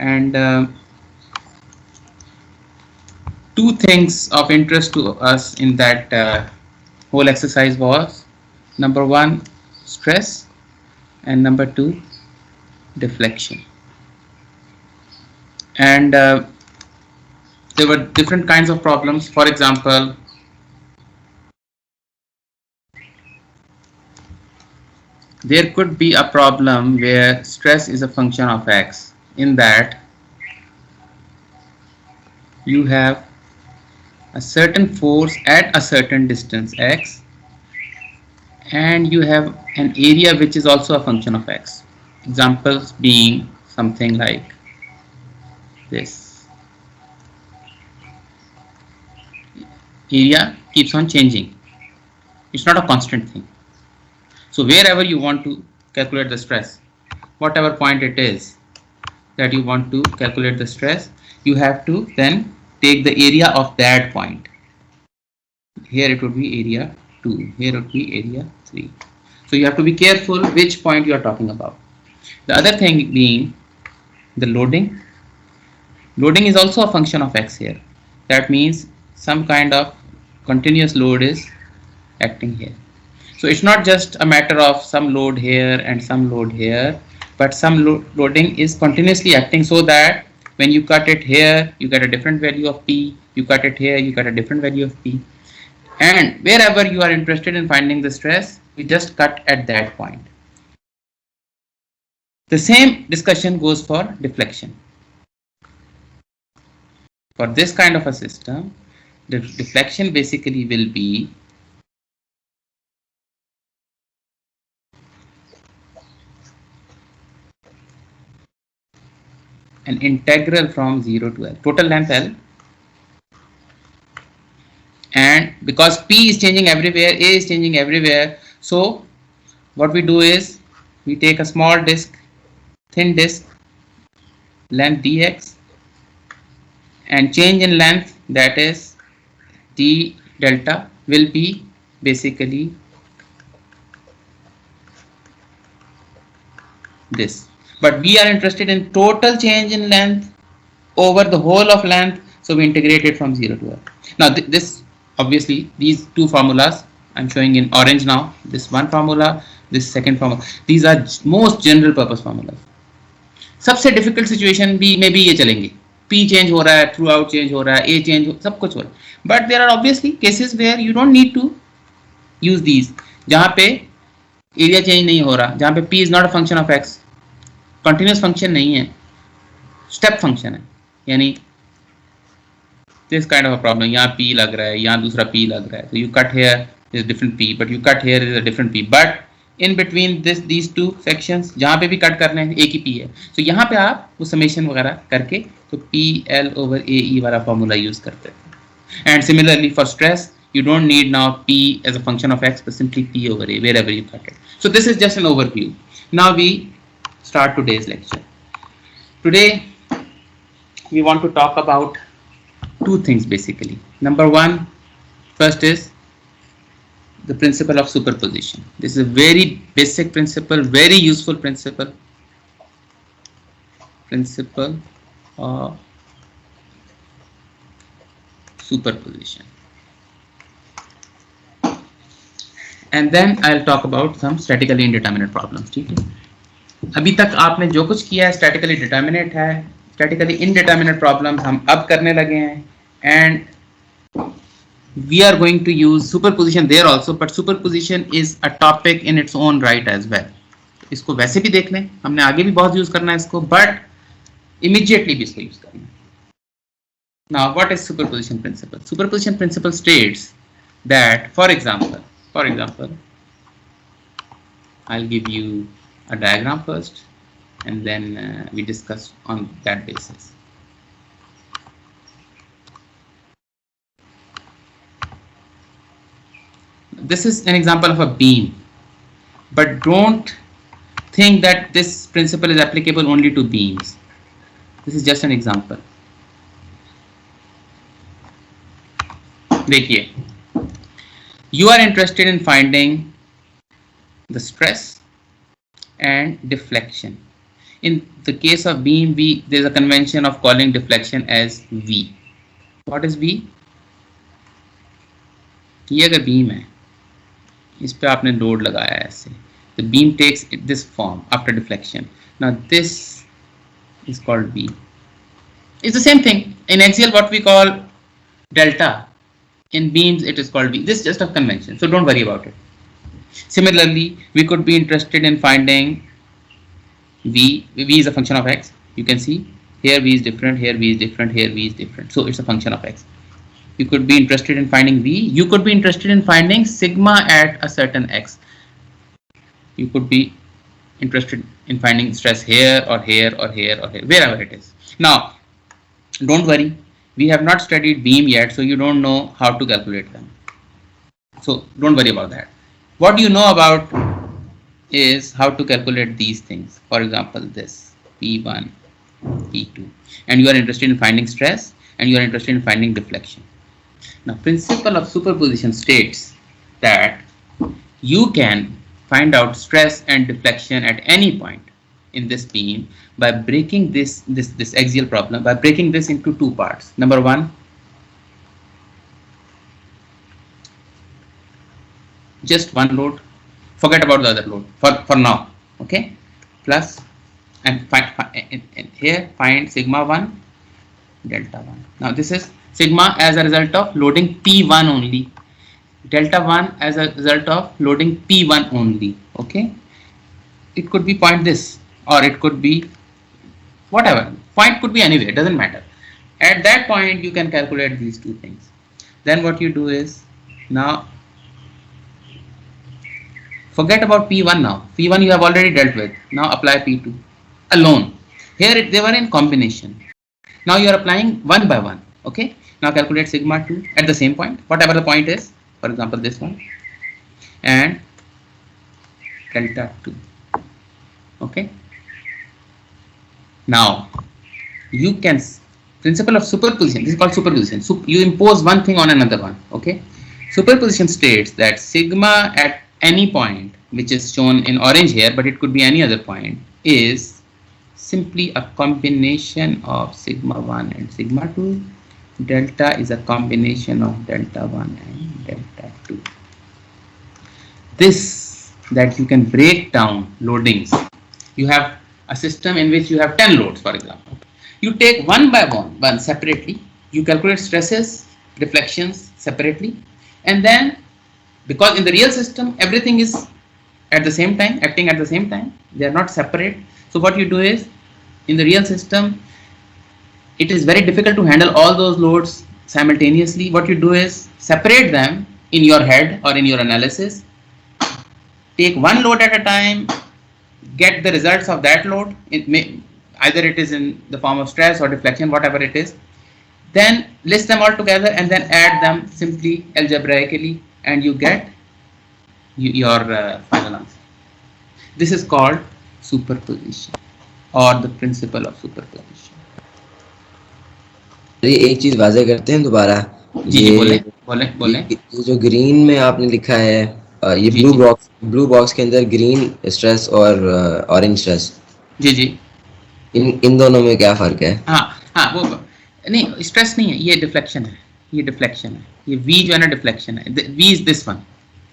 And two things of interest to us in that whole exercise was, number one, stress, and number two, deflection. And there were different kinds of problems. For example, there could be a problem where stress is a function of x, in that you have a certain force at a certain distance x, and you have an area which is also a function of x. Examples being something like this. Area keeps on changing. It's not a constant thing. So wherever you want to calculate the stress, whatever point it is that you want to calculate the stress, you have to then take the area of that point. Here it would be area 2, here it would be area 3. So you have to be careful which point you are talking about. The other thing being the loading. Loading is also a function of x here. That means some kind of continuous load is acting here. So it's not just a matter of some load here and some load here, but some loading is continuously acting, so that when you cut it here, you get a different value of P. You cut it here, you get a different value of P. And wherever you are interested in finding the stress, we just cut at that point. The same discussion goes for deflection. For this kind of a system, the deflection basically will be an integral from 0 to L, total length L, and because P is changing everywhere, A is changing everywhere, so what we do is we take a small disk, thin disk, length dx, and change in length, that is d delta, will be basically this. But we are interested in total change in length over the whole of length, so we integrate it from 0 to L. Now this, obviously these two formulas I'm showing in orange now, this one formula, this second formula, these are most general purpose formulas. सबसे difficult situation भी में भी ये चलेंगे, P change हो रहा है, throughout change हो रहा है, A change सब कुछ हो रहा है. But there are obviously cases where you don't need to use these, जहाँ पे area change नहीं हो रहा, जहाँ पे P is not a function of x, continuous function नहीं है, step function है, यानी this kind of a problem, यहाँ P लग रहा है, यहाँ दूसरा P लग रहा है, so you cut here is different P, but you cut here is a different P, but in between these two sections जहाँ पे भी कट करने हैं एक ही P है, so यहाँ पे आप वो summation वगैरह करके तो PL over AE वाला formula use करते हैं. And similarly for stress, you don't need now P as a function of x, but simply P over A wherever you cut it. So this is just an overview. Now we start today's lecture. Today we want to talk about two things basically. Number one, first is the principle of superposition. This is a very basic principle, very useful principle. Principle of superposition. And then I'll talk about some statically indeterminate problems. ठीक है? अभी तक आपने जो कुछ किया है statically determinate है, statically indeterminate problems हम अब करने लगे हैं, and we are going to use superposition there also, but superposition is a topic in its own right as well. इसको वैसे भी देख लें, हमने आगे भी बहुत यूज करना है इसको, but immediately भी इसको यूज करना है. Now what is superposition principle? Superposition principle states that, for example, I'll give you a diagram first, and then we discuss on that basis. This is an example of a beam, but don't think that this principle is applicable only to beams. This is just an example. देखिए, you are interested in finding the stress and deflection. In the case of beam, there's a convention of calling deflection as V. What is V? ये अगर beam है, इस पे आपने load लगाया है ऐसे, the beam takes this form after deflection. Now this is called V. It's the same thing. In axial, what we call delta. In beams, it is called V. This is just a convention, so don't worry about it. Similarly, we could be interested in finding V. V is a function of X. You can see here V is different, here V is different, here V is different. So it's a function of X. You could be interested in finding V. You could be interested in finding sigma at a certain X. You could be interested in finding stress here or here or here or here, wherever it is. Now, don't worry, we have not studied beam yet, so you don't know how to calculate them. So don't worry about that. What you know about is how to calculate these things. For example, this P1, P2, and you are interested in finding stress and you are interested in finding deflection. Now, principle of superposition states that you can find out stress and deflection at any point in this beam by breaking this axial problem, by breaking this into two parts. Number one, just one load, forget about the other load for now, okay, plus, and here find sigma 1, delta 1. Now this is sigma as a result of loading P1 only, delta 1 as a result of loading P1 only, okay. It could be point this, or it could be whatever, point could be anywhere, it doesn't matter. At that point you can calculate these two things. Then what you do is, now forget about P1 now. P1 you have already dealt with. Now apply P2 alone. Here they were in combination. Now you are applying one by one. Okay. Now calculate sigma 2 at the same point, whatever the point is. For example, this one, and delta 2. Okay. Now you can, principle of superposition. This is called superposition. So you impose one thing on another one. Okay. Superposition states that sigma at any point, which is shown in orange here, but it could be any other point, is simply a combination of sigma 1 and sigma 2. Delta is a combination of delta 1 and delta 2. This, that you can break down loadings. You have a system in which you have 10 loads, for example. You take one by one separately. You calculate stresses, deflections separately, and then, because in the real system everything is at the same time, acting at the same time, they are not separate. So what you do is, in the real system it is very difficult to handle all those loads simultaneously. What you do is separate them in your head or in your analysis, take one load at a time, get the results of that load, either it is in the form of stress or deflection, whatever it is, then list them all together and then add them simply algebraically, and you get your final answer. This is called superposition or the principle of superposition. ये एक चीज वाज़ेह करते हैं दोबारा, बोले। ये जो green में आपने लिखा है, ये ब्लू बॉक्स के अंदर ग्रीन स्ट्रेस और ऑरेंज स्ट्रेस, जी इन दोनों में क्या फर्क है? हाँ वो नहीं, स्ट्रेस नहीं है, ये डिफ्लेक्शन है, ये डिफ्लेक्शन है, ये V जो है ना डिफ्लेक्शन है, V इज दिस वन।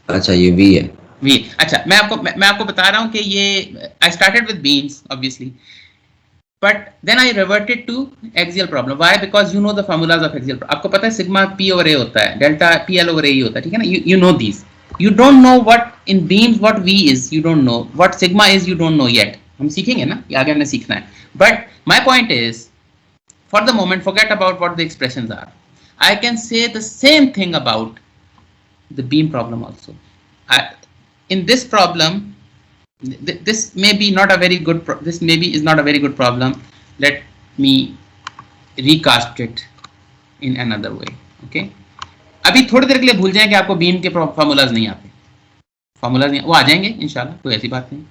अच्छा, ये V है, V। अच्छा, मैं आपको बता रहा हूँ कि ये I started with beams obviously, but then I reverted to axial problem. Why? Because you know the formulas of axial problem. आपको पता है सिग्मा P over A होता है, डेल्टा PL over A होता है, ठीक है ना? You know these. You don't know what in beams what V is. You don't know what sigma is. You don't know yet. हम सीखेंगे ना, ये आगे हमने सीखना है. But my point is, for the moment, forget about what the expressions are. I can say the same thing about the beam problem also. In this problem, this may be not a very good, this maybe is not a very good problem. Let me recast it in another way. Okay. अभी थोड़ी देर के लिए भूल जाएं कि आपको beam के formulas नहीं आते, फॉर्मूलाज नहीं, वो आ जाएंगे इंशाल्लाह, कोई ऐसी बात नहीं।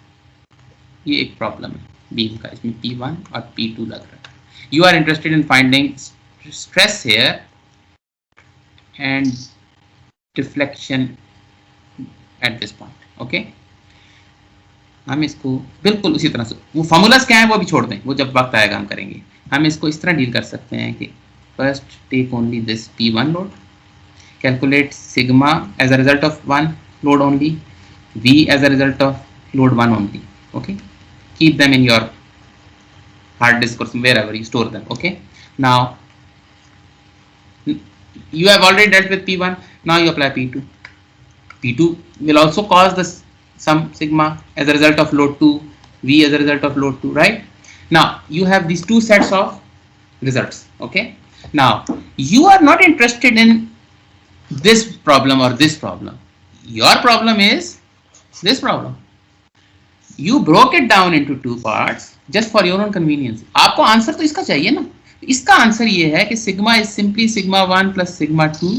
ये एक प्रॉब्लम है बीम का, इसमें P1 और P2 लग रहा है। You are interested in finding stress here and deflection at this point. Okay. हम इसको बिल्कुल उसी तरह से, वो फॉर्मूलाज क्या है वो भी छोड़ दें, वो जब वक्त आएगा हम करेंगे। हम इसको इस तरह डील कर सकते हैं कि first take only this P1 load, calculate sigma as a result of one load only, V as a result of load 1 only. Okay, keep them in your hard disk or wherever you store them. Okay, now you have already dealt with P1, now you apply P2. P2 will also cause this some sigma as a result of load 2, V as a result of load 2, right? Now you have these two sets of results. Okay, now you are not interested in this problem or this problem. Your problem is this problem. You broke it down into two parts just for your own convenience. आपको answer तो इसका चाहिए ना, इसका answer ये है कि sigma is simply sigma 1 plus sigma 2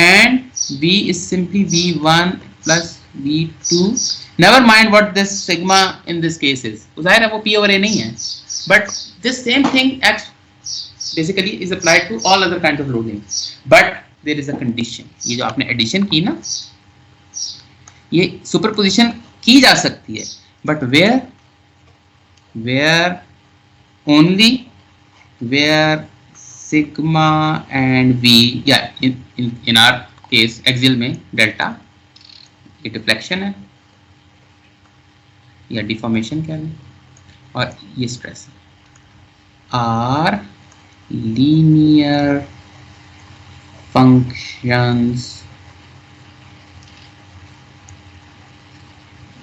and V is simply V1 plus V2. Never mind what this sigma in this case is. जाहिर है वो P over A नहीं है, but this same thing basically is applied to all other kinds of loading. But there is a condition. ये जो आपने addition की ना, ये सुपरपोजिशन की जा सकती है, but where only where sigma and V, या इन आर केस एक्सियल में डेल्टा, ये डिफ्लेक्शन है या डिफॉर्मेशन क्या है, और ये stress are linear functions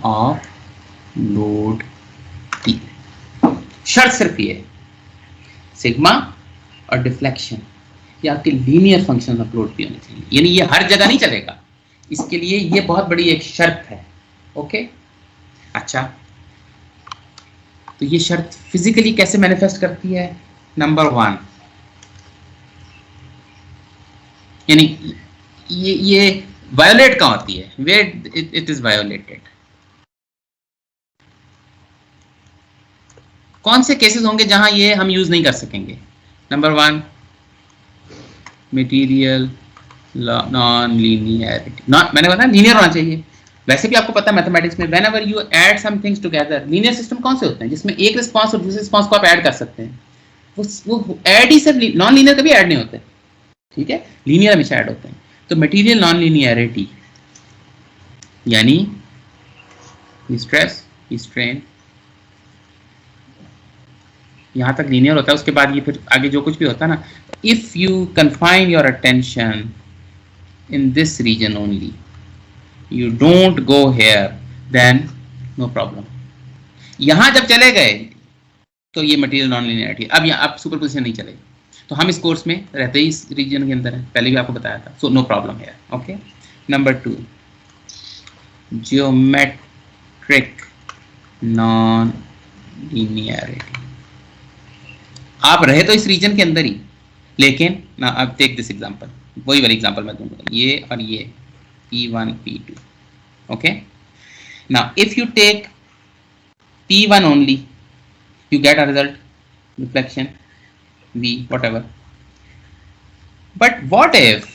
of load T। शर्त सिर्फ ये, सिग्मा और डिफ्लेक्शन ये आपके linear function of load P होने चाहिए, यानी ये हर जगह नहीं चलेगा, इसके लिए ये बहुत बड़ी एक शर्त है। ओके, अच्छा तो ये शर्त फिजिकली कैसे मैनिफेस्ट करती है? नंबर 1, यानी ये वायोलेट कहाँ होती है, वेयर इट इज वायोलेटेड, कौन से केसेस होंगे जहां ये हम यूज नहीं कर सकेंगे? नंबर 1, मटेरियल नॉन लीनियरिटी, मैंने बताया लीनियर होना चाहिए। वैसे भी आपको पता है मैथमेटिक्स में whenever you add some things together, linear system कौन से होते हैं जिसमें एक रिस्पांस और दूसरे रिस्पांस को आप ऐड कर सकते हैं, वो ऐड ही सिर्फ, नॉन लीनियर कभी ऐड नहीं होते, ठीक है, लीनियर हमेशा ऐड होते हैं। तो मटेरियल नॉन लीनियरिटी यानी स्ट्रेस स्ट्रेन यहां तक लीनियर होता है, उसके बाद ये फिर आगे जो कुछ भी होता है ना, if you confine your attention in this region only, you don't go here, then no problem. यहां जब चले गए तो ये मटेरियल नॉन लीनियरिटी, अब यहाँ अब सुपरपोजिशन नहीं चलेगी। तो हम इस कोर्स में रहते ही इस रीजन के अंदर है, पहले भी आपको बताया था, so no problem here. Okay, number 2, geometric non linearity. आप रहे तो इस रीजन के अंदर ही, लेकिन ना अब टेक दिस एग्जांपल, वही वाली एग्जांपल मैं दूंगा, ये और ये P1 P2। Okay, now if you take P1 only, you get a result, reflection, V, whatever. But what if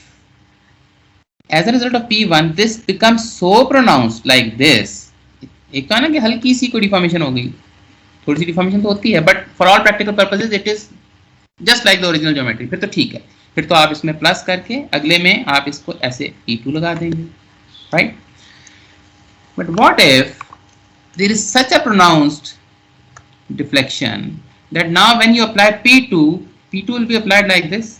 as a result of P1 this becomes so pronounced like this? एक तो है ना कि हल्की सी कोई डिफॉर्मेशन हो गई, थोड़ी सी डिफॉर्मेशन तो होती है, but for all practical purposes it is just like the original geometry. फिर तो ठीक है, फिर तो आप इसमें प्लस करके अगले में आप इसको ऐसे P2 लगा देंगे, right? But what if there is such a pronounced deflection that now when you apply P2 will be applied like this।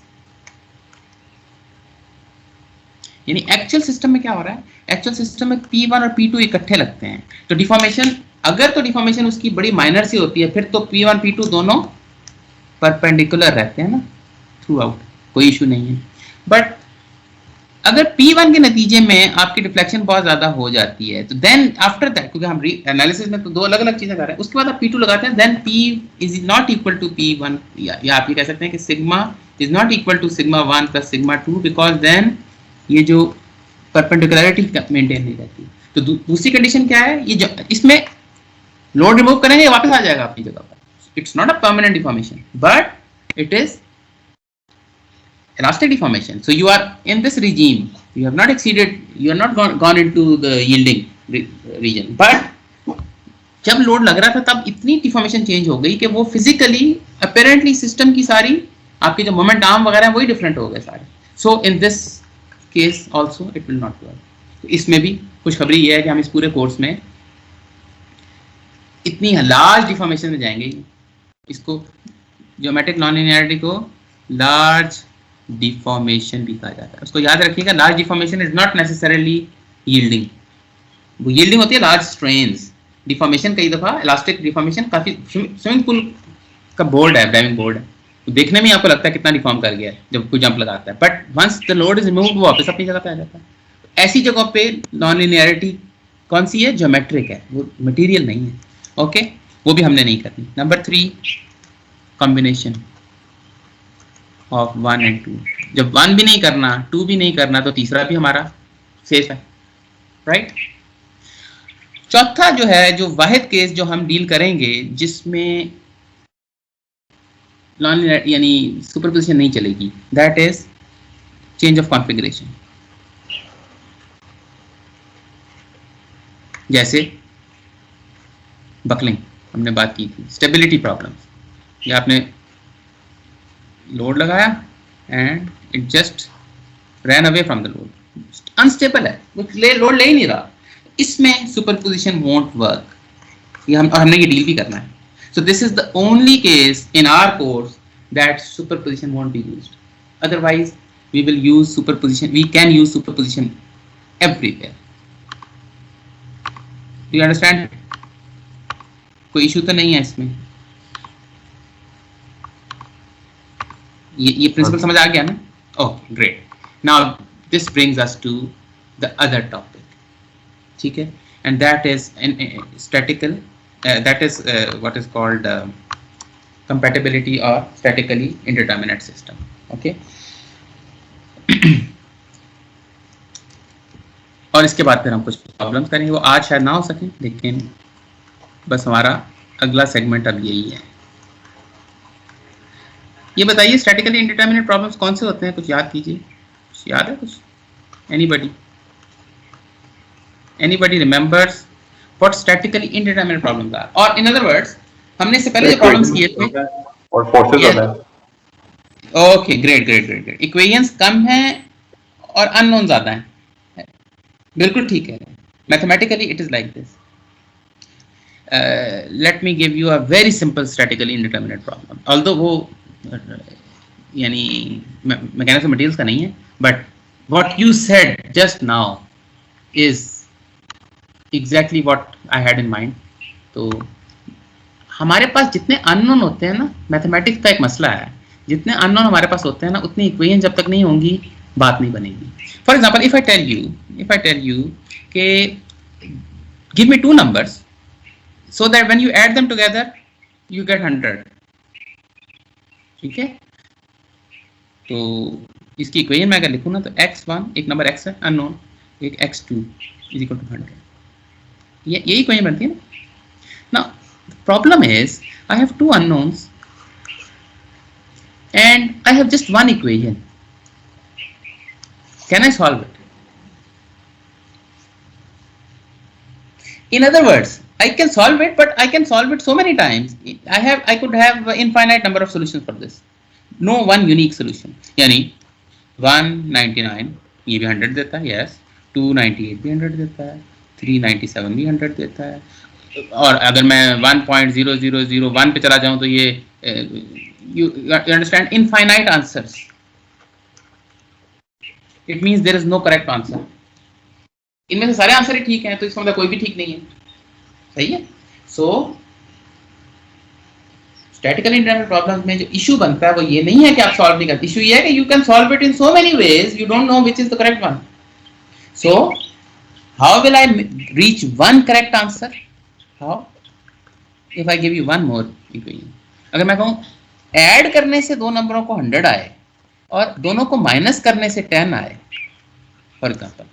यानी एक्चुअल सिस्टम में क्या हो रहा है, एक्चुअल सिस्टम में P1 और P2 इकट्ठे लगते हैं, तो डिफॉर्मेशन, अगर तो डिफॉर्मेशन उसकी बड़ी माइनर सी होती है, फिर तो P1 P2 दोनों परपेंडिकुलर रहते हैं ना थ्रू आउट, कोई इशू नहीं है। बट अगर P1 के नतीजे में आपकी डिफ्लेक्शन बहुत ज्यादा हो जाती है, तो देन आफ्टर दैट, क्योंकि हम एनालिसिस में तो दो अलग अलग चीजें कर रहे हैं, उसके बाद आप P2 लगाते हैं, then P is not equal to P1, या आप ये कह सकते हैं कि sigma is not equal to sigma 1 plus sigma 2, because then ये जो परपेंडिकुलरिटी मेंटेन नहीं रहती। तो दूसरी कंडीशन क्या है, ये जो इसमें लोड रिमूव करेंगे वापस आ जाएगा अपनी जगह पर, it's not a permanent deformation but it is elastic deformation. So you are in this regime, you have not exceeded, you are not gone into the yielding region, but जब load लग रहा था तब इतनी डिफॉर्मेशन चेंज हो गई कि वो फिजिकली अपेरेंटली सिस्टम की सारी आपके जो मोमेंट आर्म वगैरह वही डिफरेंट हो गए सारे. So in this case also it will not work. इसमें भी खुशखबरी ये है कि हम इस पूरे कोर्स में इतनी लार्ज डिफॉर्मेशन में जाएंगे. इसको ज्योमेट्रिक नॉन लिनियरिटी को लार्ज डिफॉर्मेशन भी कहा जाता है. उसको याद रखिएगा, large deformation is not necessarily yielding. वो यील्डिंग होती है लार्ज स्ट्रेन्स. डिफॉर्मेशन कई दफा इलास्टिक डिफॉर्मेशन काफी स्विमिंग पूल का बोर्ड है, डाइविंग बोर्ड है, तो देखने में आपको लगता है कितना डिफॉर्म कर गया है जब कोई जंप लगाता है, but once the load is removed वो वापस अपनी जगह पे आ जाता है. ऐसी जगह पे नॉन लिनियरिटी कौन सी है? ज्योमेट्रिक है, वो मटेरियल नहीं है. ओके, वो भी हमने नहीं करनी. Number 3, combination of 1 and 2. जब 1 भी नहीं करना, 2 भी नहीं करना, तो तीसरा भी हमारा सेफ है, राइट? चौथा जो है, जो वाहिद केस जो हम डील करेंगे जिसमें नॉन यानी सुपरपोजिशन नहीं चलेगी, that is change of configuration. जैसे बकलिंग हमने बात की थी, स्टेबिलिटी प्रॉब्लम्स, या आपने लोड लगाया and it just ran away from the load, unstable है, वो लोड ले ही नहीं रहा. इसमें सुपरपोजिशन वोंट वर्क. ये हमने ये डील भी करना है. So this is the only case in our course that superposition won't be used. Otherwise we will use superposition, we can use superposition everywhere. Do you understand? कोई issue तो नहीं है इसमें? ये प्रिंसिपल समझ आ गया ना? Okay, great. Now this brings us to the other topic. ठीक है, and that is statical, that is what is called compatibility or statically indeterminate system. Okay. और इसके बाद फिर हम कुछ प्रॉब्लम्स करेंगे, वो आज शायद ना हो सके, लेकिन बस हमारा अगला सेगमेंट अब यही है. ये बताइए स्टैटिकली इंडिटरमिनेट प्रॉब्लम्स कौन से होते हैं? कुछ याद कीजिए. कुछ याद है? कुछ anybody remembers what statically indeterminate problems are? or in other words, हमने इससे पहले जो प्रॉब्लम्स किए थे और फोर्सेस होता है. Okay, great. इक्वेशंस कम हैं और अननोन ज्यादा हैं. बिल्कुल ठीक है. Mathematically it is like this. Let me give you a very simple statically indeterminate problem. Although वो यानी मैकेनिक्स मटेरियल्स का नहीं है, but what you said just now is exactly what I had in mind. तो हमारे पास जितने unknown होते हैं ना, मैथमेटिक्स का एक मसला है, जितने अननोन हमारे पास होते हैं ना, उतनी इक्वेशन जब तक नहीं होंगी बात नहीं बनेगी. For example, if I tell you कि give me 2 numbers so that when you add them together you get 100. ठीक है, तो इसकी इक्वेशन मैं अगर लिखूँ ना, तो x1 एक नंबर x है अननोन, एक x2 इज इक्वल टू 100. यही इक्वेशन बनती है ना. Now problem is I have 2 unknowns and I have just one equation. Can I solve it? In other words, I can solve it, but I can solve it so many times. I could have infinite number of solutions for this. No one unique solution. यानी 199 ये भी 100 देता है, yes. 298 भी 100 देता है, 397 भी 100 देता है. और अगर मैं 1.0001 पे चला जाऊं तो ये you understand, infinite answers. It means there is no correct answer. इनमें से सारे आंसर ही ठीक हैं, तो इसका मतलब कोई भी ठीक नहीं है. सही है. सो स्टैटिकली इंडिटरमिनेट प्रॉब्लम्स में जो इशू बनता है वो ये नहीं है कि आप सॉल्व नहीं करते. इशू ये है कि you can solve it in so many ways, you don't know which is the correct one. So how will I reach one correct answer? How? If I give you one more equation. अगर मैं कहूँ add करने से 2 नंबरों को 100 आए और दोनों को माइनस करने से 10 आए, फॉर एग्जाम्पल,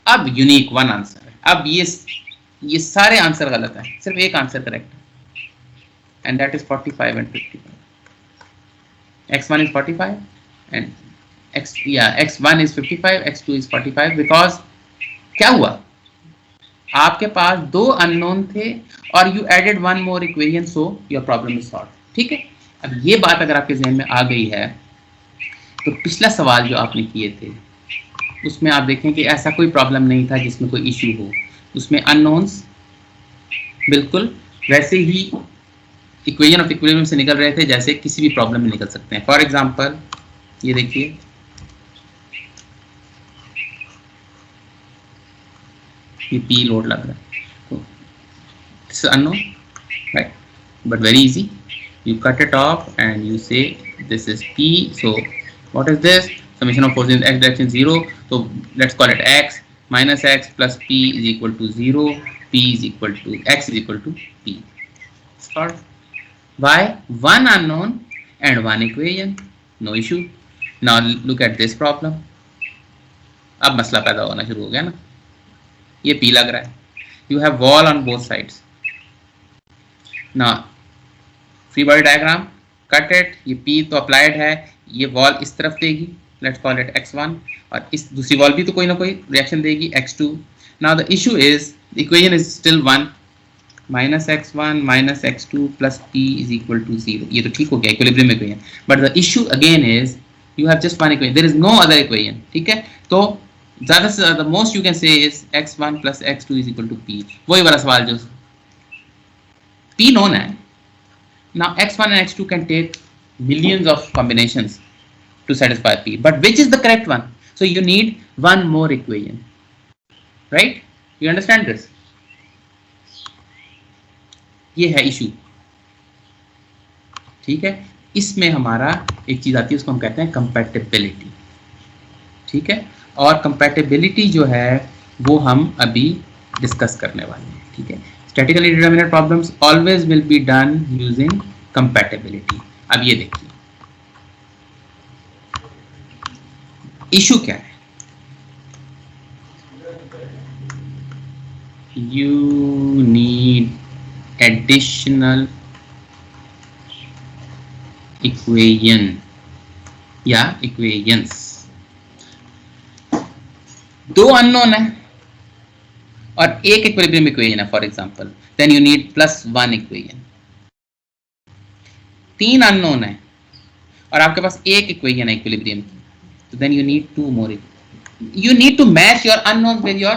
अब यूनिक वन आंसर है. अब ये सारे आंसर गलत हैं, सिर्फ एक आंसर करेक्ट है, and that is 45 and 55. x1 is 45 and x1 is 55, x2 is 45. Because क्या हुआ? आपके पास 2 अननोन थे और you added 1 more equation, so your problem is solve. ठीक है, अब ये बात अगर आपके जहन में आ गई है तो पिछला सवाल जो आपने किए थे उसमें आप देखें कि ऐसा कोई प्रॉब्लम नहीं था जिसमें कोई इश्यू हो, उसमें अननोन्स बिल्कुल वैसे ही इक्वेशन ऑफ इक्विलिब्रियम से निकल रहे थे जैसे किसी भी प्रॉब्लम में निकल सकते हैं। फॉर एग्जांपल ये देखिए, ये पी लोड लग रहा है, तो this is unknown, right, but very easy, you cut it off and you say this is p, so what is this, summation of forces in x direction 0, so let's call it x minus x plus p is equal to 0, p is equal to x is equal to p. Solved. Why? One unknown and one equation, no issue. Now look at this problem. अब मसला पैदा होना शुरू हो गया ना, ये p लग रहा है, you have wall on both sides. Now free body diagram, cut it, ये P तो अप्लाइड है, ये वॉल इस तरफ देगी, लेट्स कॉल इट x1, और इस दूसरी वॉल भी तो कोई ना कोई रिएक्शन देगी x2. Now the issue is the equation is still 1, minus x1 minus x2 plus p is equal to 0. ये तो ठीक हो गया equilibrium equation, but the issue again is you have just one equation, there is no other equation. ठीक है, तो ज्यादा से ज्यादा most you can say is x1 plus x2 is equal to p. वही वाला सवाल जो p नोन है. Now x1 and x2 can take millions of combinations to satisfy p, but which is the correct one? So you need one more equation, right? You understand this? ये है issue. ठीक है, इसमें हमारा एक चीज आती है, उसको हम कहते हैं compatibility. ठीक है, और compatibility जो है वो हम अभी डिस्कस करने वाले हैं. ठीक है, statically determinate problems always will be done using compatibility. अब ये देखिए इशू क्या है. You need additional equation या equations. 2 अननोन है और एक इक्विलिब्रियम इक्वेशन है for example, then you need plus 1 equation. 3 unknown है और आपके पास एक इक्वेशन है इक्विलिब्रियम की, तो then you need 2 more. You need to match your unknown with your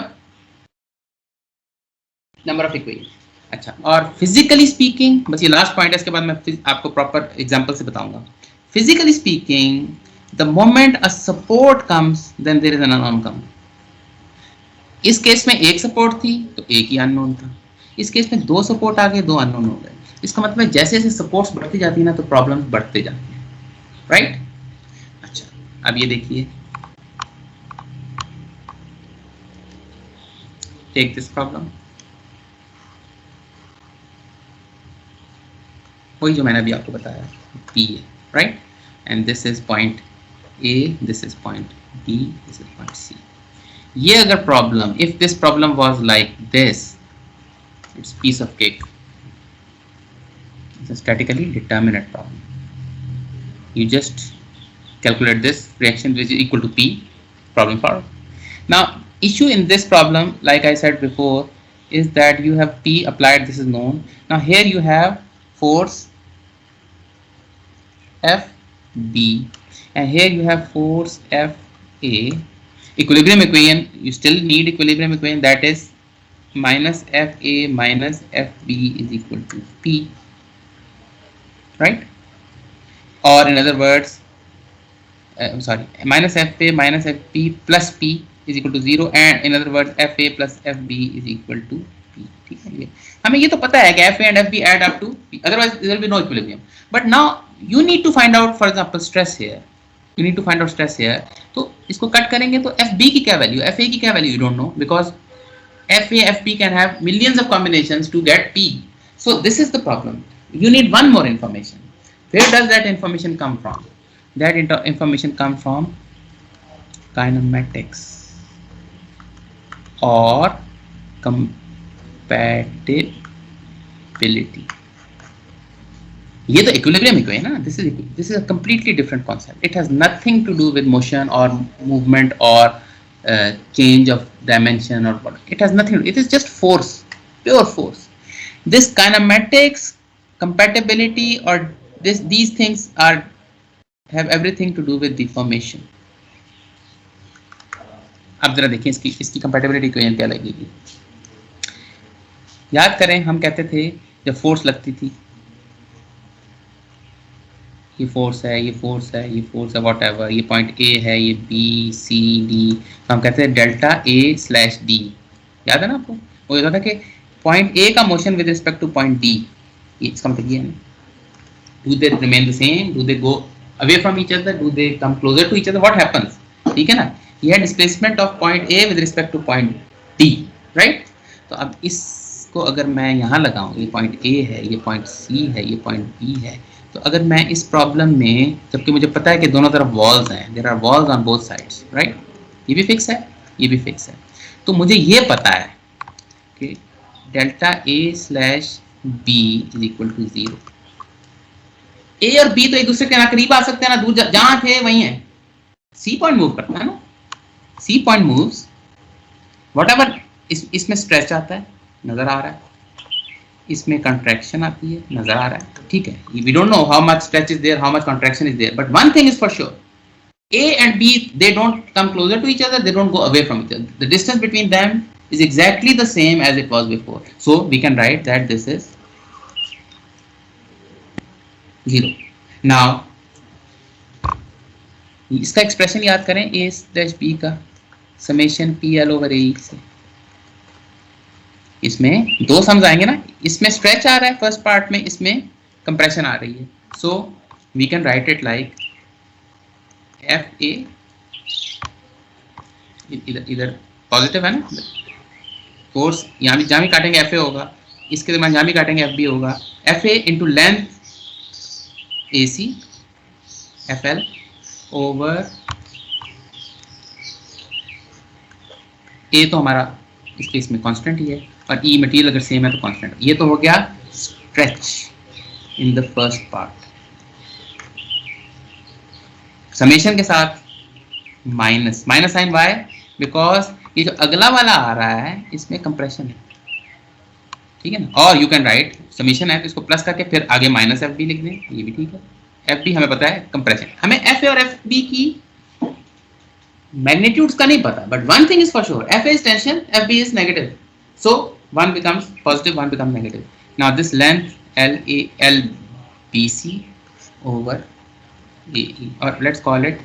number of equation. अच्छा, और फिजिकली स्पीकिंग, बस ये लास्ट पॉइंट है, इसके बाद मैं आपको प्रॉपर एग्जांपल से बताऊंगा. Physically speaking, the moment a support comes then there is an unknown come. इस केस में एक सपोर्ट थी तो एक ही अननोन था, इस केस में 2 सपोर्ट आ गए, 2 अननोन हो गए. इसका मतलब जैसे जैसे सपोर्ट्स बढ़ती जाती है ना तो प्रॉब्लम्स बढ़ते जाते हैं, राइट. अच्छा, अब ये देखिए, टेक दिस प्रॉब्लम, वही जो मैंने अभी आपको बताया, P है, right, and this is point A, this is point B, this is point C. ये अगर problem, if this problem was like this, it's piece of cake. It's a statically determinate problem. You just calculate this reaction which is equal to P, problem solved. Now issue in this problem, like I said before, is that you have P applied, this is known. Now here you have force FB and here you have force FA. Equilibrium equation, you still need equilibrium equation, that is minus FA minus FB is equal to P, right? Or in other words, minus FA minus FB plus P is equal to 0, and in other words FA plus FB is equal to P. ठीक है, हमें ये तो पता है कि FA and FB add up to P, otherwise there will be no equilibrium. But now you need to find out, for example, stress here. You need to find out stress here. तो इसको cut करेंगे तो FB की क्या value, FA की क्या value, you don't know, because FA FB can have millions of combinations to get P. So this is the problem. You need one more information. Where does that information come from? That information comes from kinematics or compatibility. ये तो equilibrium equation है ना. This is a completely different concept. It has nothing to do with motion or movement or change of dimension or what. It has nothing. It is just force, pure force. This kinematics, compatibility, or these things have everything to do with the formation. अब जरा देखिए इसकी compatibility equation क्या लगेगी. याद करें हम कहते थे जब फोर्स लगती थी, ये फोर्स है, ये फोर्स है, ये फोर्स है, वॉट एवर, ये पॉइंट ए है, ये बी सी डी, तो हम कहते हैं डेल्टा ए स्लैश डी. याद है ना आपको? वो ये था कि पॉइंट ए का motion with respect to point D, ये इसका मतलब ये है. Do they remain the same, do they go away from each other, do they come closer to each other, what happens. ठीक है ना? ये है displacement of point A with respect to point D, right. तो अब इसको अगर मैं यहाँ लगाऊं, ये पॉइंट ए है, ये पॉइंट सी है, ये पॉइंट बी है, तो अगर मैं इस प्रॉब्लम में, जबकि मुझे पता है कि दोनों तरफ वॉल्स हैं, there are walls on both sides, right, ये भी फिक्स है, ये भी फिक्स है, तो मुझे ये पता है कि delta A slash B is equal to 0. A और बी तो एक दूसरे के ना करीब आ सकते हैं ना, दूर जहां थे वहीं है. सी पॉइंट मूव करता है ना, सी पॉइंट मूव्स व्हाटएवर. इसमें स्ट्रेच आता है, नजर आ रहा है, इसमें कंट्रैक्शन आती है, नजर आ रहा है. ठीक है, we don't know how much stretch is there, how much contraction is there, but one thing is for sure, A and B, they don't come closer to each other, they don't go away from each other. The distance between them is exactly the same as it was before. So we can write that this is 0. Now इसका expression याद करें, A slash B का summation PL over AE से. इसमें दो sums आएंगे ना, इसमें स्ट्रेच आ रहा है फर्स्ट पार्ट में, इसमें कंप्रेशन आ रही है. So we can write it like F A, इधर पॉजिटिव है ना, फोर्स यहाँ भी जहाँ भी काटेंगे एफ ए होगा, इसके दरम्यान जहाँ भी काटेंगे एफ बी होगा. F A into length A C F L over A, तो हमारा इस केस में कांस्टेंट ही है, और ई मटेरियल अगर सेम है तो कांस्टेंट. ये तो हो गया stretch in the first part. Summation के साथ माइनस साइन वाई, बिकॉज ये जो अगला वाला आ रहा है इसमें कंप्रेशन है. ठीक है ना? और यू कैन राइट समेशन है तो इसको प्लस करके फिर आगे माइनस एफ बी लिख दें, ये भी ठीक है. एफ बी हमें पता है कंप्रेशन, हमें एफ ए और एफ बी की मैग्नीट्यूड्स का नहीं पता, but one thing is for sure, F A is tension, F B is negative, so one becomes positive, one becomes negative. Now this length L B C over AE, or let's call it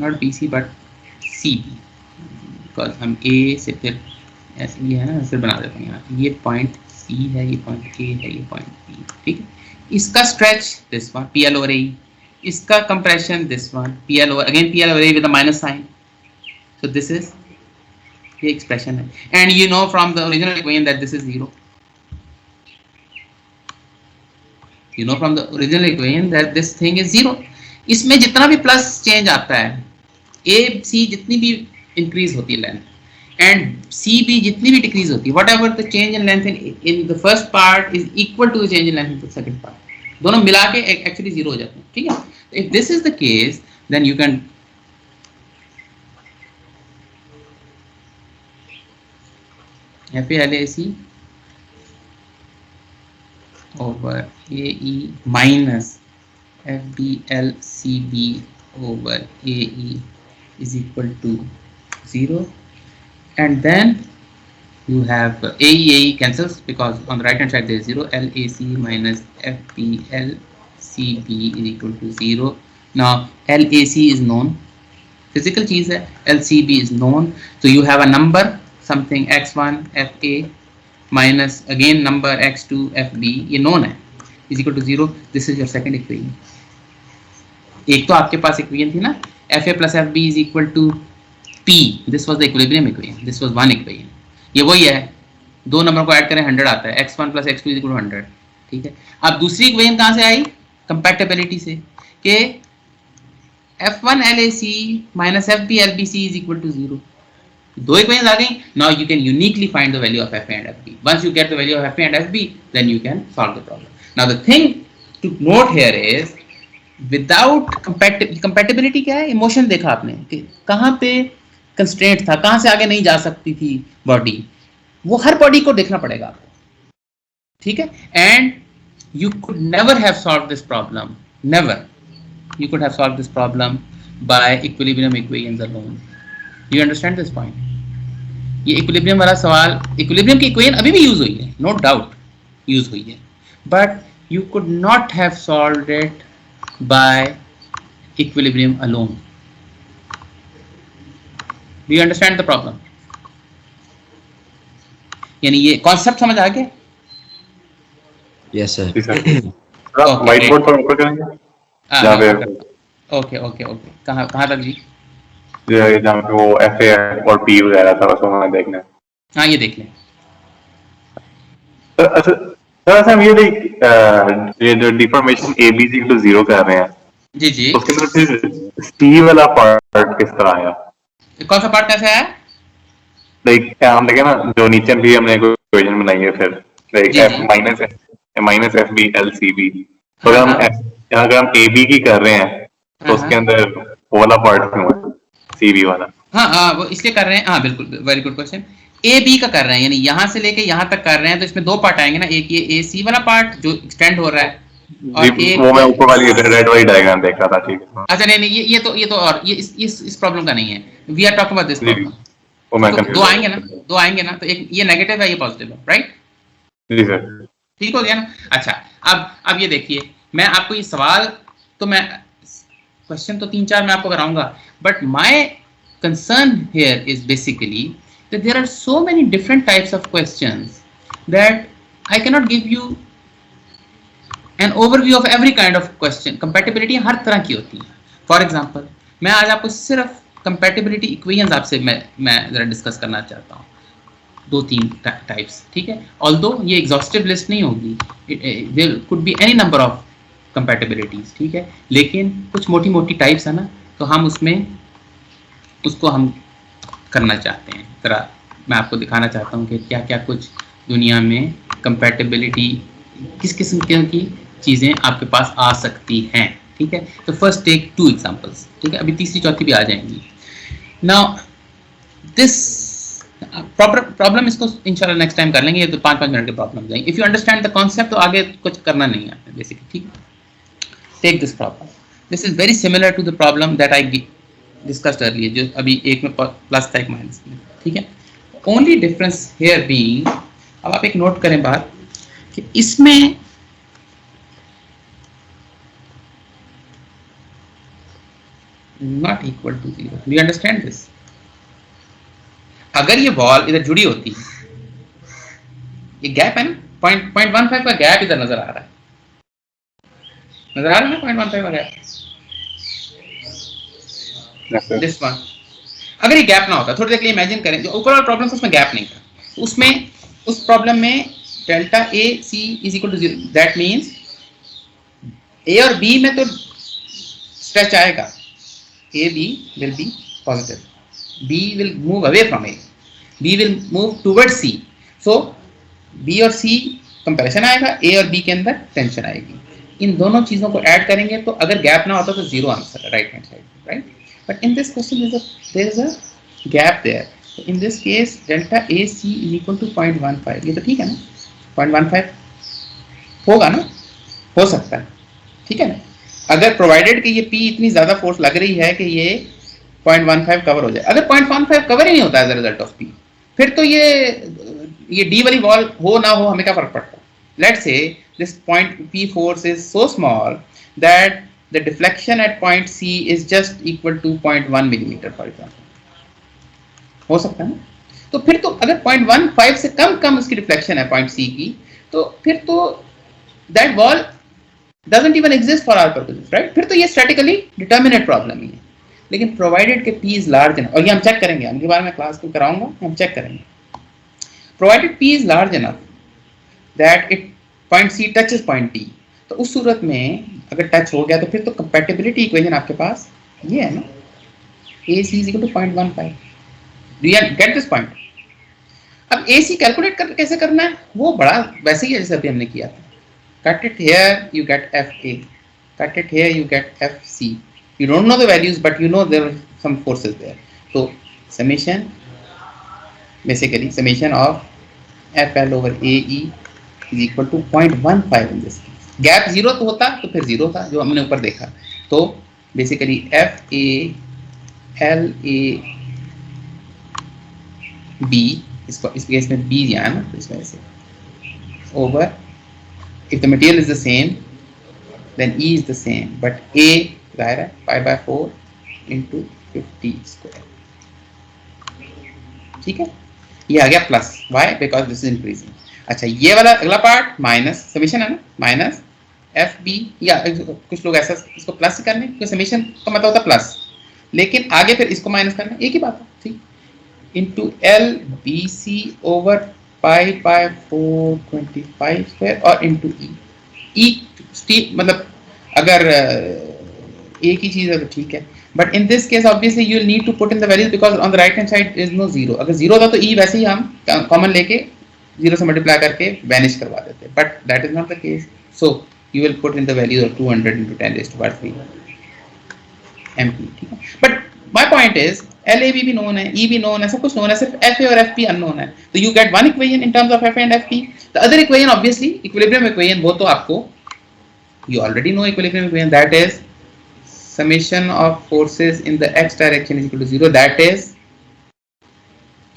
not BC but CB, because हम A से फिर ऐसे ये है ना, फिर बना देते हैं यहाँ, ये पॉइंट C है, ये पॉइंट A है, ये पॉइंट B. ठीक है, इसका stretch this one PL over AE, इसका compression this one PL over AE with a minus sign. So this is ये एक्सप्रेशन है, and you know from the original equation that this is 0. You know from the original equation that this thing is 0. इसमें जितना भी plus change आता है, ए सी जितनी भी increase होती है लेंथ एंड सी बी जितनी भी डिक्रीज होती है, whatever the change in length in the first part is equal to the change in length in the second part. दोनों मिला के एक्चुअली 0 हो जाते हैं. ठीक है, if this is the case then you can F A L A C over AE minus FBLCB over AE is equal to 0, and then you have AE cancels because on the right hand side there is 0. LAC minus FBLCB is equal to 0. Now LAC is known, physical cheese hai, LCB is known, so you have a number something x1 FA minus again number x2 fb, ये known है, is equal to 0. this is your second equation. एक तो आपके पास equation थी ना, fa plus fb is equal to p, this was the equilibrium equation, this was one equation. ये वही है, दो नंबर को ऐड करें 100 आता है, x1 plus x2 is equal to 100. ठीक है, अब दूसरी इक्वेशन कहाँ से आई? कंपैटिबिलिटी से, कि f1 lac minus fb lbc is equal to 0. दो इक्वेशंस आ गई. Now you can uniquely find the value of fa and fb. Once you get the value of fa and fb then you can solve the problem. Now the thing to note here is without compatibility क्या है? Emotion देखा आपने कि कहाँ पे constraint था, कहां से आगे नहीं जा सकती थी बॉडी, वो हर बॉडी को देखना पड़ेगा आपको, ठीक है। And you could never have solved this problem, never you could have solved this problem by equilibrium equations alone. Do you understand this point? ये equilibrium वाला सवाल, equilibrium की equation अभी भी यूज हुई है, no doubt यूज हुई है, but you could not have solved it by equilibrium alone. Do you understand the problem? यानी ये कॉन्सेप्ट समझ आ गया? Yes sir. व्हाइट बोर्ड पर ऊपर करेंगे जहाँ पे ओके ओके ओके, कहाँ तक जी? जहाँ पे वो एफ और पी वगैरह था, बस वहाँ देखना है। हाँ ये देख लें। अच्छा सर, हम ये जो deformation A B equal to 0 कर रहे हैं जी जी, उसके अंदर फिर सी वाला पार्ट किस तरह आया? कौन सा पार्ट कैसे आया? लाइक हम देखें ना, जो नीचे भी हमने कोई इक्वेशन बनाई है, फिर like F minus F B L C B, तो अगर हम ए बी की कर रहे हैं तो उसके अंदर वो वाला पार्ट क्यों है, सी बी वाला? हाँ वो इसलिए कर रहे हैं, हाँ बिल्कुल, very good question. A B का कर रहे हैं, यानी यहाँ से लेके यहाँ तक कर रहे हैं, तो इसमें दो पार्ट आएंगे ना, एक ये ए सी वाला पार्ट जो एक्सटेंड हो रहा है, और एक वो मैं ऊपर वाली रेड वाली डायग्राम देख रहा था, ठीक है। अच्छा नहीं ये तो और ये इस प्रॉब्लम का नहीं है, we are talking about this problem. वो मैं तो दो आएंगे ना, तो एक ये नेगेटिव है, ये पॉजिटिव है, राइट? जी सर, ठीक हो गया ना। अच्छा अब ये देखिए, मैं आपको ये सवाल, तो मैं क्वेश्चन तो 3-4 मैं आपको कराऊंगा, but my concern here is basically that there are so many different types of questions that I cannot give you an overview of every kind of question. Compatibility हर तरह की होती है। For example, मैं आज आपको सिर्फ compatibility equations आपसे मैं जरा डिस्कस करना चाहता हूँ, 2-3 टाइप्स, ठीक है। Although ये एग्जॉस्टिव लिस्ट नहीं होगी, there could be any number of compatibilities, ठीक है, लेकिन कुछ मोटी मोटी टाइप्स है ना, तो हम उसको हम करना चाहते हैं। जरा मैं आपको दिखाना चाहता हूँ कि क्या क्या कुछ दुनिया में कंपैटिबिलिटी, किस किस्म की चीज़ें आपके पास आ सकती हैं, ठीक है। तो फर्स्ट टेक 2 एग्जांपल्स, ठीक है, अभी तीसरी चौथी भी आ जाएंगी। नाउ दिस प्रॉब्लम इसको इंशाल्लाह नेक्स्ट टाइम कर लेंगे, ये तो 5-5 मिनट के प्रॉब्लम जाएंगे। If you understand the concept तो आगे कुछ करना नहीं है बेसिकली, ठीक है। Take this problem, this is very similar to the problem that I discussed earlier, जो अभी एक में प्लस था एक माइनस में, ठीक है। ओनली डिफरेंस हेयर बीइंग, अब आप एक नोट करें बात कि इसमें not equal to 0, do you understand this? अगर ये वॉल इधर जुड़ी होती, ये गैप है ना, 0.15 का गैप इधर नजर आ रहा है, नजर आ रहा है ना 0.15 का गैप, दिस वन। अगर ये गैप ना होता, थोड़ी देर के लिए इमेजिन करें, जो ऊपर वाला प्रॉब्लम था उसमें गैप नहीं था, उसमें उस प्रॉब्लम में delta A C is equal to 0, that means A और बी में तो स्ट्रेच आएगा, A B will be positive, B will move away from A, B will move towards C, so B और C कंपैरिजन आएगा, A और B के अंदर tension आएगी। इन दोनों चीजों को ऐड करेंगे तो अगर गैप ना होता तो 0 आंसर है right hand side, right. But in this question there is a gap there, so in this case delta AC is equal to 0.15, ये तो ठीक है ना, 0.15 होगा ना, हो सकता है, ठीक है ना, अगर प्रोवाइडेड कि ये P इतनी ज्यादा फोर्स लग रही है कि ये 0.15 कवर हो जाए। अगर 0.15 कवर ही नहीं होता as a result of P, फिर तो ये D वाली वॉल हो ना हो हमें क्या फर्क पड़ता है। Let's say this point P force is so small that the deflection at point C is just equal to 0.1 millimetre for example, हो सकता है ना। तो फिर तो अगर 0.15 से कम उसकी डिफ्लेक्शन है पॉइंट C की, तो फिर तो that wall doesn't even exist for our purposes, right. फिर तो ये स्टैटिकली डिटर्मिनेट प्रॉब्लम ही है। लेकिन प्रोवाइडेड के P इज लार्ज इनफ, और ये हम चेक करेंगे, अगली बार मैं क्लास को कराऊंगा, हम चेक करेंगे। Provided P is large enough that it point C touches point D, तो उस सूरत में अगर टच हो गया तो फिर तो कंपैटिबिलिटी इक्वेशन आपके पास ये है ना, AC is equal to 0.15। Do you get this point? अब AC कैलकुलेट कैसे करना है, वो बड़ा वैसे ही है जैसे अभी हमने किया था, cut it here you get FA, cut it here you get FC. You don't know the values but you know there are some forces there. So summation basically summation of FL over AE is equal to 0.15 in this case. Gap 0 तो होता तो फिर 0 था जो हमने ऊपर देखा, तो बेसिकली FALA B, इसको इस केस में B दिया है ना, तो इस वजह से over, if the material is the same then E is the same but A जाहिर है pi/4 into 50 square. ठीक है, ये आ गया plus, why because this is increasing. अच्छा, ये वाला अगला पार्ट माइनस समेशन है ना, माइनस एफ बी, या कुछ लोग ऐसा इसको प्लस करने, क्योंकि समेशन का मतलब होता है प्लस, लेकिन आगे फिर इसको माइनस करना, एक ही बात है. ठीक, into L B C over pi/4 25 square और इनटू ई स्टील, मतलब अगर एक ही चीज है तो ठीक है, but in this case obviously you will need to put in the values because on the right hand side is no zero. अगर zero था तो e वैसे ही हम कॉमन लेके zero से मल्टीप्लाई करके वैनिश करवा देते, but that is not the case, so you will put in the value of 200 into 10 raised to power 3 mp. ठीक है, but my point is LAB भी known है, E भी known है, सब कुछ known है, सिर्फ FA और FP unknown है. तो you get one equation in terms of FA and FP. The other equation obviously equilibrium equation, वो तो आपको you already know equilibrium equation, that is summation of forces in the x direction is equal to 0. that is,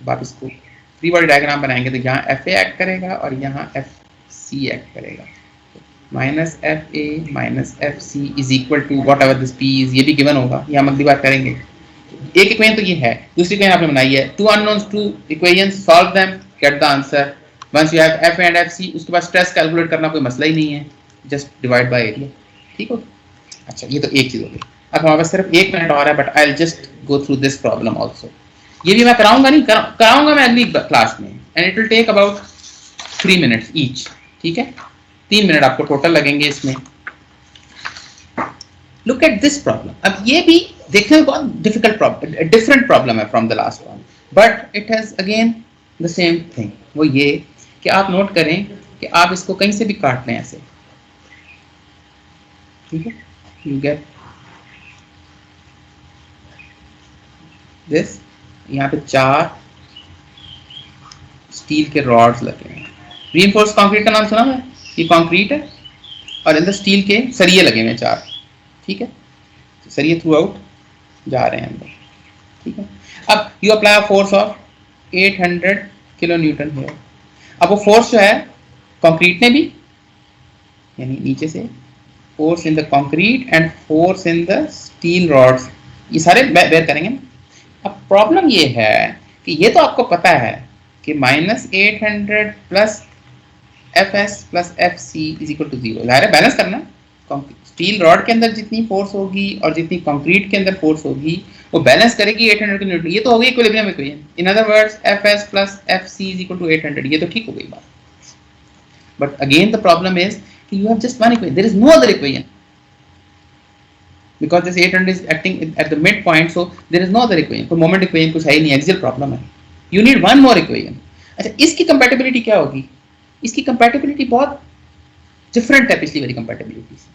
तो आप इसको free body diagram बनाएंगे तो यहाँ FA act करेगा और यहाँ FC एक्ट करेगा, minus FA minus FC is equal to whatever this P is, ये भी गिवन होगा, ये हम अगली बार करेंगे. एक इक्वेशन तो ये है, दूसरी इक्वेशन आपने बनाई है, two unknowns, two equations, solve them, get the answer. Once you have FA and FC, उसके बाद स्ट्रेस कैलकुलेट करना कोई मसला ही नहीं है, जस्ट डिवाइड बाय एरिया. ठीक हो. अच्छा, ये तो एक चीज हो गई. अब हमारे पास सिर्फ 1 मिनट और है, but I will just go through this problem also. ये भी मैं कराऊंगा नहीं, कराऊंगा मैं अगली क्लास में, and it will take about 3 minutes each. ठीक है, 3 मिनट आपको टोटल लगेंगे इसमें. Look at this problem. अब ये भी देखने में बहुत डिफिकल्ट प्रॉब्लम, डिफरेंट प्रॉब्लम है from the last one, but it has again the same thing. वो ये कि आप नोट करें कि आप इसको कहीं से भी काट लें ऐसे. ठीक है, you get this. यहाँ पे 4 स्टील के रॉड्स लगे हैं. रीइंफोर्स्ड कंक्रीट का नाम सुना है, ये कंक्रीट है और अंदर स्टील के सरिये लगे हुए हैं 4. ठीक है, तो सरिये थ्रू आउट जा रहे हैं अंदर. ठीक है, अब you apply force of 800 kilo Newton है. अब वो फोर्स जो है कंक्रीट ने भी, यानी नीचे से force in the concrete and force in the steel rods, ये सारे बेयर करेंगे. अब प्रॉब्लम ये है कि ये तो आपको पता है कि -800 plus FS plus FC is equal to 0. जाहिर है बैलेंस करना. स्टील रॉड के अंदर जितनी फोर्स होगी और जितनी कंक्रीट के अंदर फोर्स होगी वो बैलेंस करेगी 800 के न्यूटन. ये तो हो गई equilibrium equation. In other words FS plus FC is equal to 800. ये तो ठीक हो गई बात. But again the problem is you have just one equation, there is no other equation, because this 800 is acting at the midpoint, so there is no other equation. कोई moment equation कुछ है ही नहीं, axial problem है. You need one more equation. अच्छा, इसकी compatibility क्या होगी? इसकी compatibility बहुत different है पिछली वाली compatibility से.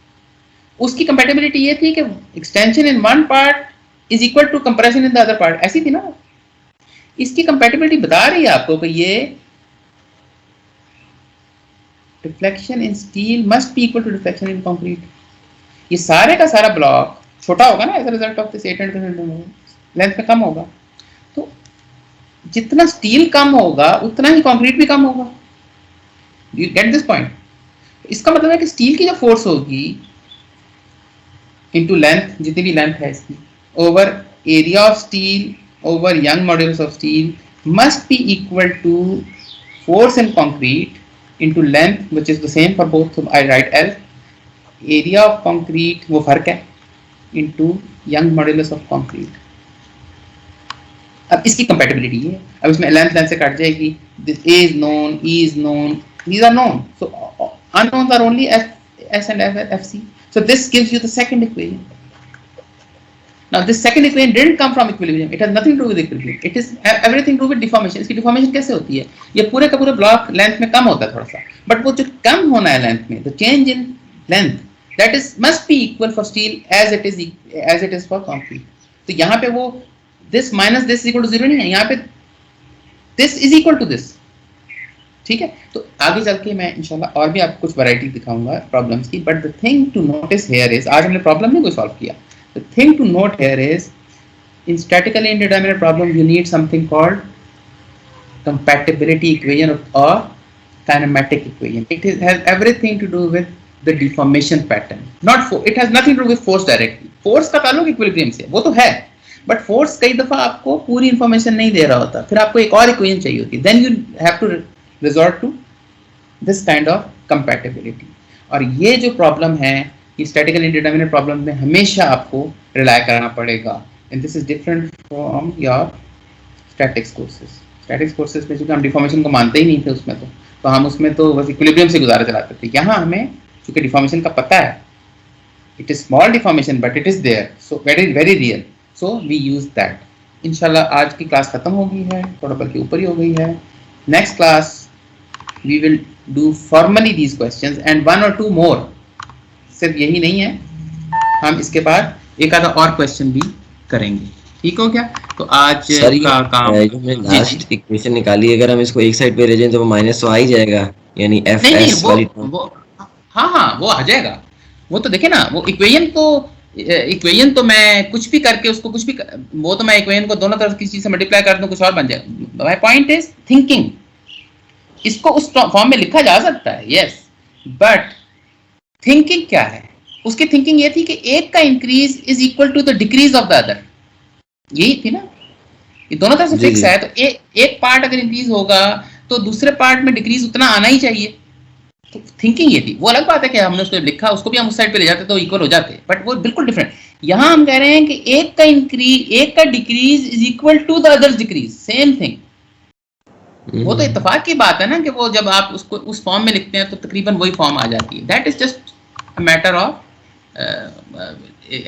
उसकी compatibility ये थी कि extension in one part is equal to compression in the other part, ऐसी थी ना. इसकी compatibility बता रही है आपको कि ये deflection in steel must be equal to deflection in concrete. ये सारे का सारा ब्लॉक छोटा होगा ना as a result of this 800 length में कम होगा, तो जितना स्टील कम होगा उतना ही कंक्रीट भी कम होगा. You get this point. इसका मतलब है कि स्टील की जो फोर्स होगी इनटू लेंथ, जितनी भी लेंथ है इसकी, over area of steel over Young modulus of steel must be equal to force in concrete into length which is the same for both, so I write L, area of concrete वो फर्क है, into young modulus of concrete. अब इसकी compatibility है. अब इसमें length से cut जाएगी. This A is known, E is known, these are known, so unknowns are only S and FC. So this gives you the second equation. Now this second equation didn't come from equilibrium. It has nothing to do with equilibrium. It is everything to do with deformation. इसकी deformation कैसे होती है? ये पूरे का पूरा block length में कम होता है थोड़ा सा, बट वो जो कम होना है लेंथ में, the change in length, that is must be equal for steel as it is for concrete. तो यहाँ पे वो this minus this equal to 0 नहीं है, यहाँ पे this is equal to this, ठीक है। तो आगे चल के मैं इंशाल्लाह और भी आपको कुछ वैरायटी दिखाऊंगा प्रॉब्लम्स की, but the thing to notice here is, आज हमने प्रॉब्लम नहीं कोई सॉल्व किया, the thing to note here is in statically indeterminate problem you need something called compatibility equation or kinematic equation. It has everything to do with the deformation pattern, not it has nothing to do with force directly. Force का ताल्लुक equilibrium से, वो तो है, but force कई दफा आपको पूरी information नहीं दे रहा होता, फिर आपको एक और equation चाहिए होती है, then you have to resort to this kind of compatibility. और ये जो प्रॉब्लम है ये स्टैटिकली इंडिटरमिनेट प्रॉब्लम में हमेशा आपको रिलाय करना पड़ेगा, and this is different from your statics courses. Statics courses में चूंकि हम डिफॉर्मेशन को मानते ही नहीं थे उसमें, तो हम उसमें तो बस इक्विलिब्रियम से गुजारा चलाते थे। यहाँ हमें चूंकि डिफॉर्मेशन का पता है, it is small deformation but it is there, so very very real, so we use that. इंशाल्लाह आज की क्लास खत्म हो गई है, थोड़ा बल्कि ऊपर ही हो गई है। Next class we will do formally these questions and one or two more. सिर्फ यही नहीं है, हम इसके बाद एक आधा और क्वेश्चन भी करेंगे, ठीक हो गया। तो आज का काम जो हमने लास्ट इक्वेशन निकाली, अगर हम इसको एक साइड पे ले जाएं तो वो माइनस तो आ ही जाएगा, यानी एफ एस वाली हाँ वो आ जाएगा। वो तो देखे ना, वो इक्वेशन तो मैं कुछ भी करके उसको कुछ भी वो तो मैं इक्वेशन को दोनों तरफ किसी चीज से मल्टीप्लाई कर दूं, कुछ और बन जाएगा। माय पॉइंट इज थिंकिंग, इसको उस फॉर्म में लिखा जा सकता है, यस, बट थिंकिंग क्या है? उसकी थिंकिंग ये थी कि एक का increase is equal to the decrease of the other, यही थी ना। ये दोनों तरफ से फिक्स है, तो एक पार्ट अगर इंक्रीज होगा तो दूसरे पार्ट में डिक्रीज उतना आना ही चाहिए। तो थिंकिंग ये थी। वो अलग बात है कि हमने उसको लिखा, उसको भी हम उस साइड पे ले जाते तो इक्वल हो जाते, बट वो बिल्कुल डिफरेंट। यहाँ हम कह रहे हैं कि एक का इंक्रीज, एक का decrease is equal to the other decrease, same thing. वो तो इत्तेफाक की बात है ना कि वो जब आप उसको उस फॉर्म में लिखते हैं तो तकरीबन वही फॉर्म आ जाती है। That is just a matter of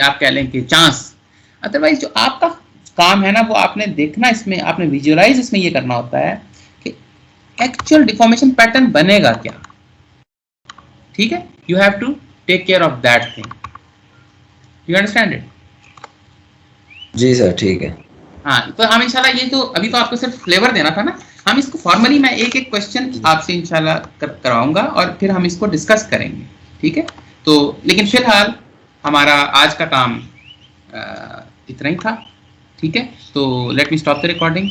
आप कह लें कि चांस। अदरवाइज जो आपका काम है ना, वो आपने देखना, इसमें आपने विजुअलाइज इसमें ये करना होता है कि एक्चुअल डिफॉर्मेशन पैटर्न बनेगा क्या, ठीक है। You have to take care of that thing, you understand it? जी सर, ठीक है। हाँ, तो हम इंशाल्लाह, ये तो अभी तो आपको सिर्फ फ्लेवर देना था ना, हम इसको फॉर्मली मैं एक एक क्वेश्चन आपसे इंशाल्लाह करवाऊंगा और फिर हम इसको डिस्कस करेंगे, ठीक है। तो लेकिन फिलहाल हमारा आज का काम इतना ही था, ठीक है। तो let me stop the recording.